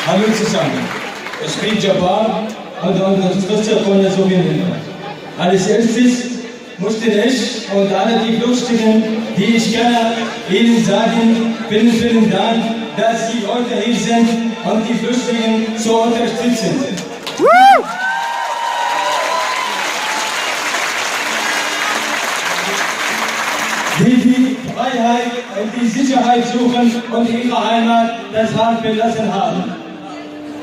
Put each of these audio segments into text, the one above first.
Hallo zusammen, ich bin Jabbar und Unterstützer von der Sowjetunion. Als erstes musste ich und alle die Flüchtlinge, die ich kenne, Ihnen sagen, vielen Dank, dass Sie heute hier sind und die Flüchtlinge zu unterstützen. Die Freiheit und die Sicherheit suchen und ihre Heimat das Land verlassen haben.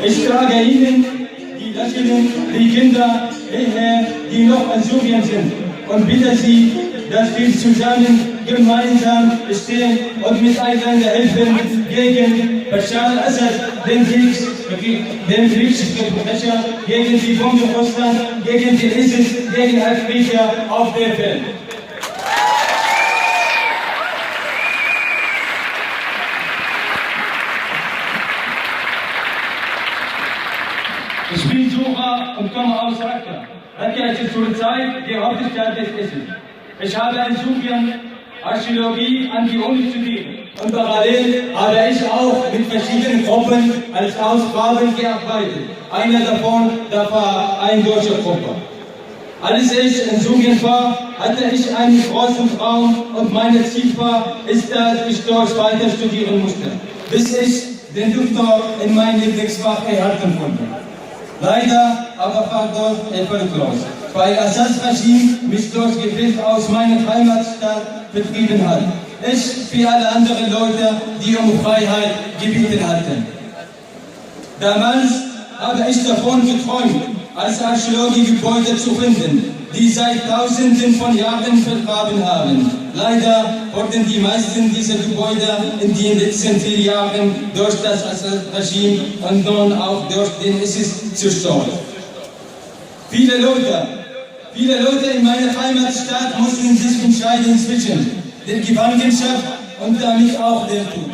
Ich trage Ihnen die Lächeln, die Kinder hierher, die noch in Syrien sind, und bitte Sie, dass wir zusammen gemeinsam stehen und miteinander helfen gegen Bashar al-Assad, den Kriegsverbrecher, gegen die Bombe Russland, gegen die ISIS, gegen Al-Qaida auf der Welt. Ich bin Sucher und komme aus Raqqa. Raqqa ist zurzeit die Hauptstadt des ISIS. Ich habe in Syrien Archäologie an die Uni studiert. Und parallel habe ich auch mit verschiedenen Gruppen als Ausgraben gearbeitet. Einer davon, das war eine deutsche Gruppe. Als ich in Syrien war, hatte ich einen großen Traum und mein Ziel war, dass ich dort weiter studieren musste, bis ich den Doktor in meinem Lieblingsfach erhalten konnte. Leider aber war dort erfolglos, weil Assad-Regime mich dort gewiss aus meiner Heimatstadt betrieben hat. Ich wie alle anderen Leute, die um Freiheit gebeten hatten. Damals habe ich davon geträumt, als Archäologe Gebäude zu finden, die seit Tausenden von Jahren vergraben haben. Leider wurden die meisten dieser Gebäude in den letzten 4 Jahren durch das Assad-Regime und nun auch durch den ISIS zerstört. Viele Leute in meiner Heimatstadt mussten sich entscheiden zwischen der Gefangenschaft und damit auch der Tod.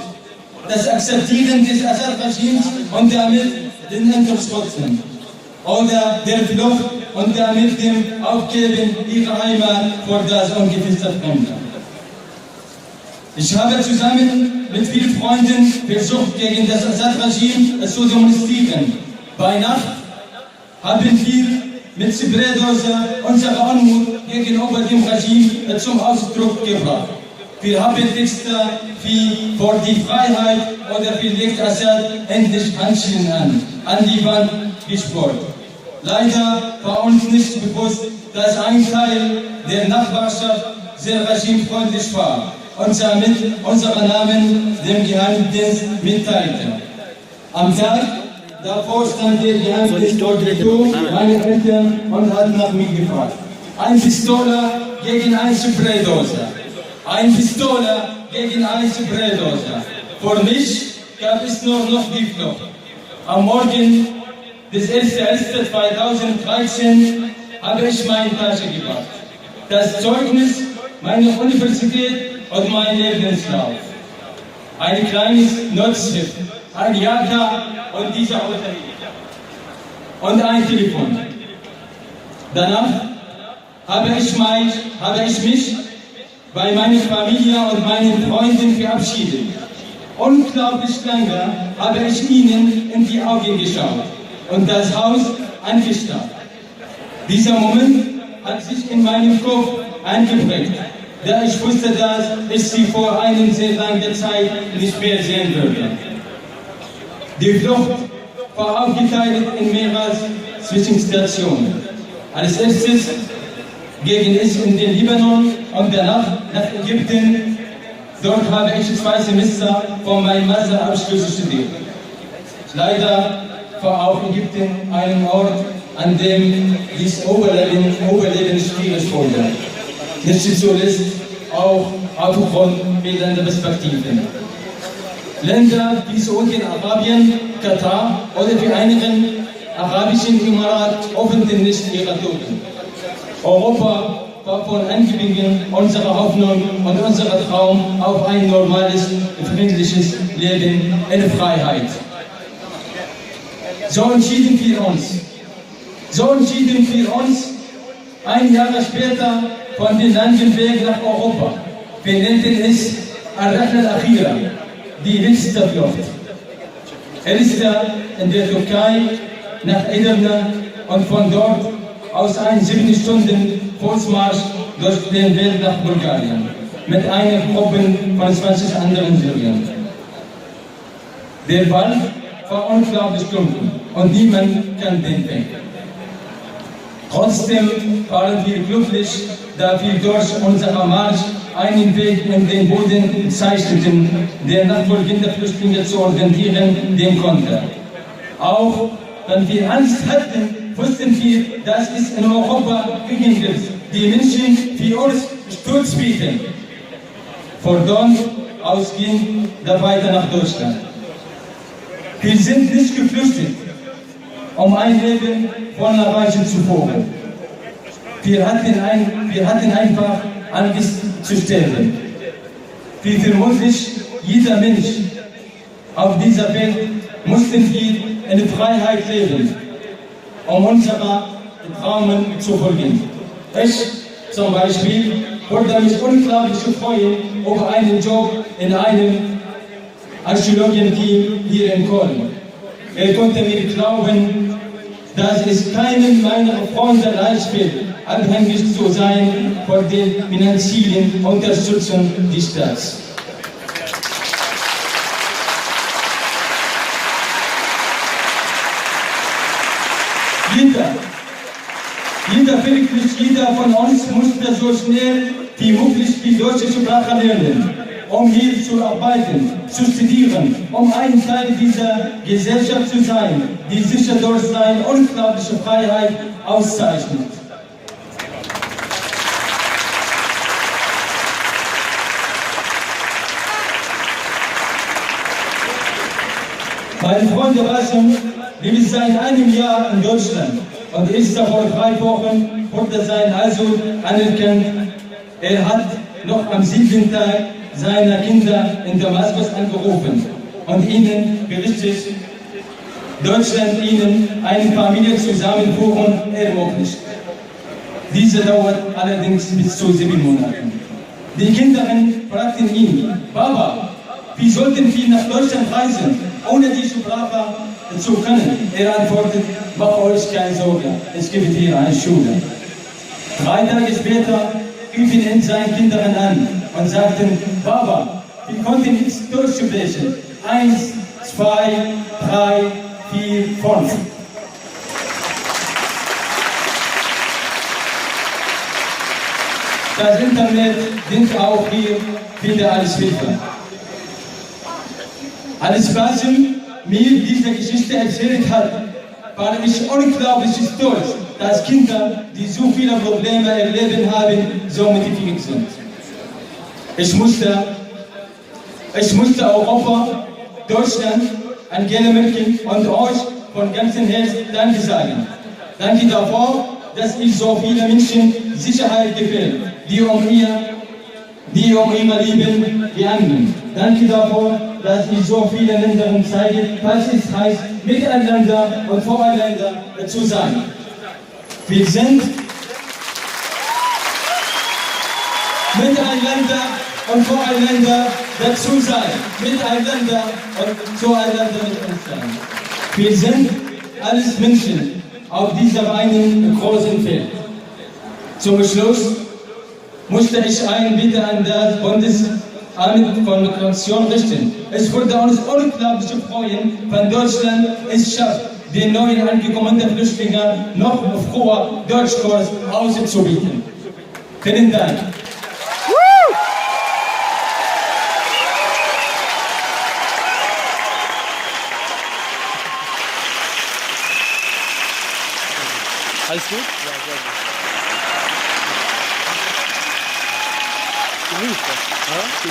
Das Akzeptieren des Assad-Regimes und damit den Unterstützen. Oder der Flucht und damit dem Aufgeben ihrer Heimat vor das ungewisse Fremde. Ich habe zusammen mit vielen Freunden versucht, gegen das Assad-Regime zu demonstrieren. Bei Nacht haben wir mit Spraydose unsere Unmut gegenüber dem Regime zum Ausdruck gebracht. Wir haben Texte wie "Vor die Freiheit" oder "Wie legt Assad endlich Handschellen an die Wand gespurt". Leider war uns nicht bewusst, dass ein Teil der Nachbarschaft sehr regimefreundlich war und damit unsere Namen dem Geheimdienst mitteilte. Am Tag davor stand der Geheimdienst vor der Tür meiner Eltern und hat nach mir gefragt. Ein Pistola gegen eine Spraydose. Ein Pistola gegen eine Spraydose. Für mich gab es nur noch die Flucht. Am Morgen des 1.1.2013 habe ich meine Tasche gepackt. Das Zeugnis meiner Universität und mein Lebenslauf. Ein kleines Notzschiff, ein Jagdhund und dieser Batterie. Und ein Telefon. Danach habe ich mich bei meiner Familie und meinen Freunden verabschiedet. Unglaublich lange habe ich ihnen in die Augen geschaut und das Haus angestarrt. Dieser Moment hat sich in meinem Kopf eingeprägt, da ich wusste, dass ich sie vor einer sehr langen Zeit nicht mehr sehen würde. Die Flucht war aufgeteilt in mehrere Zwischenstationen. Als erstes ging es in den Libanon und danach nach Ägypten. Dort habe ich 2 Semester von meinem Masterabschluss studiert. Leider war auch Ägypten ein Ort, an dem das Überleben schwierig wurde. Nicht zuletzt auch aufgrund fehlender Perspektiven. Länder wie Saudi-Arabien, Katar oder die Vereinigten Arabischen Emirate öffneten nicht ihre Türen. Europa war von Anfang an unsere Hoffnung und unser Traum auf ein normales, friedliches Leben in Freiheit. So entschieden wir uns, ein Jahr später von den langen Weg nach Europa. Wir nannten es Al-Rihla al-Akhira, die letzte Flucht. Er ist in der Türkei nach Edirne und von dort aus einen 7 Stunden Fußmarsch durch den Welt nach Bulgarien mit einer Gruppe von 20 anderen Syrern. Der Wald war unglaublich dunkel und niemand kennt den Weg. Trotzdem waren wir glücklich, da wir durch unseren Marsch einen Weg in den Boden zeichneten, der nachfolgende Flüchtlinge zu orientieren den konnte. Auch wenn wir Angst hatten, wussten wir, dass es in Europa Gegenden gibt, die Menschen für uns Schutz bieten. Von dort aus ging der weiter nach Deutschland. Wir sind nicht geflüchtet, um ein Leben voller Reiche zu führen. Wir hatten einfach Angst zu sterben. Wie vermutlich jeder Mensch auf dieser Welt mussten wir in Freiheit leben, um unseren Träumen zu folgen. Ich zum Beispiel würde mich unglaublich freuen über einen Job in einem Archäologenteam hier in Köln. Er konnte mir glauben, dass es keinem meiner Freunde leicht fällt, abhängig zu sein von der finanziellen Unterstützung des Staates. Wirklich jeder von uns musste so schnell wie möglich die deutsche Sprache lernen, um hier zu arbeiten, zu studieren, um ein Teil dieser Gesellschaft zu sein, die sich durch seine unglaubliche Freiheit auszeichnet. Mein Freund Rasim lebt seit einem Jahr in Deutschland und ist vor 3 Wochen wurde sein Asyl anerkannt. Er hat noch am 7. Tag seiner Kinder in Damaskus angerufen und ihnen berichtet, Deutschland ihnen eine Familie zusammenführen ermöglicht. Diese dauert allerdings bis zu 7 Monaten. Die Kinder fragten ihn, Papa, wie sollten wir nach Deutschland reisen, ohne die Sprache zu können? Er antwortet, macht euch keine Sorge, es gibt hier eine Schule. 3 Tage später riefen ihn seine Kinder an und sagten, Papa, wir konnten nicht Deutsch sprechen. 1, 2, 3, 4, 5. Das Internet dient auch hier wieder als Hilfe. Als Basim mir diese Geschichte erzählt hat, war ich unglaublich stolz, dass Kinder, die so viele Probleme erleben haben, so motiviert sind. Ich musste Europa, Deutschland, Angela Merkel und euch von ganzem Herzen Danke sagen. Danke dafür, dass ich so viele Menschen Sicherheit gefällt, die um ihr Leben behandeln. Danke dafür, dass ich so vielen Ländern zeige, was es heißt, miteinander und voreinander zu sein. Wir sind miteinander und voreinander dazu sein. Miteinander und zueinander mit uns sein. Wir sind alles Menschen auf diesem einen großen Feld. Zum Schluss musste ich eine Bitte an das Bundesamt für Migration richten. Es würde uns unglaublich freuen, wenn Deutschland es schafft, den neuen angekommenen Flüchtlingen noch früher Deutschkurs auszubieten. Vielen Dank. Alles gut? Ja, sehr gut. Genießt das. Ja? Genießt